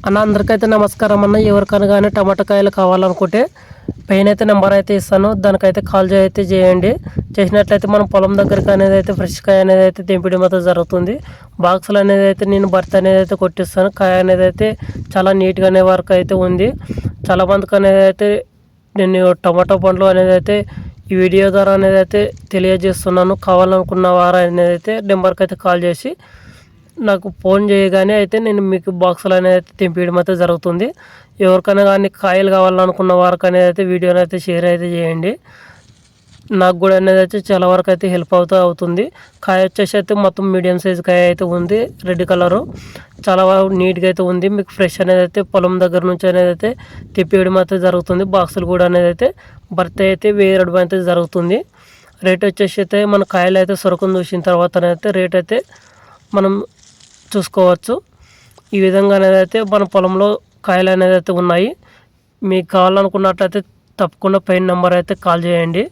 అన్న అందరికైతే నమస్కారం అన్న. ఎవరికైనా కానీ టమాటా కాయలు కావాలనుకుంటే పైన అయితే నెంబర్ అయితే ఇస్తాను, దానికైతే కాల్ అయితే చేయండి. చేసినట్లయితే మనం పొలం దగ్గరికి అనేది అయితే ఫ్రెష్ కాయ అనేది అయితే తెంపడం అయితే జరుగుతుంది. బాక్సులు అనేది అయితే నేను భర్త అనేది అయితే కొట్టిస్తాను. కాయ అనేది అయితే చాలా నీట్గా అనే వరకు అయితే ఉంది. చాలా మందికి అనేది అయితే నేను టమాటో పండ్లు అనేది అయితే ఈ వీడియో ద్వారా అనేది అయితే తెలియజేస్తున్నాను. కావాలనుకున్న వారు అనేది అయితే నెంబర్కి అయితే కాల్ చేసి నాకు ఫోన్ చేయగానే అయితే నేను మీకు బాక్సులు అనేది అయితే తెంపించడం అయితే జరుగుతుంది. ఎవరికైనా కానీ కాయలు కావాలనుకున్న వారికి అనేది అయితే వీడియోని అయితే షేర్ అయితే చేయండి. నాకు కూడా అనేది అయితే చాలా వరకు అయితే హెల్ప్ అవుతుంది. కాయ వచ్చేసి అయితే మొత్తం మీడియం సైజ్ కాయ అయితే ఉంది. రెడ్ కలరు చాలా నీట్గా అయితే ఉంది. మీకు ఫ్రెష్ అనేది అయితే పొలం దగ్గర నుంచి అనేది అయితే తెప్పియడం అయితే జరుగుతుంది. బాక్సులు కూడా అనేది అయితే భర్త అయితే వేయడం అయితే జరుగుతుంది. రేట్ వచ్చేసి అయితే మన కాయలు అయితే సరుకును చూసిన తర్వాత అయితే రేట్ అయితే మనం చూసుకోవచ్చు. ఈ విధంగా అనేది అయితే మన పొలంలో కాయలు అనేది అయితే ఉన్నాయి. మీకు కావాలనుకున్నట్లయితే తప్పకుండా పైన నెంబర్ అయితే కాల్ చేయండి.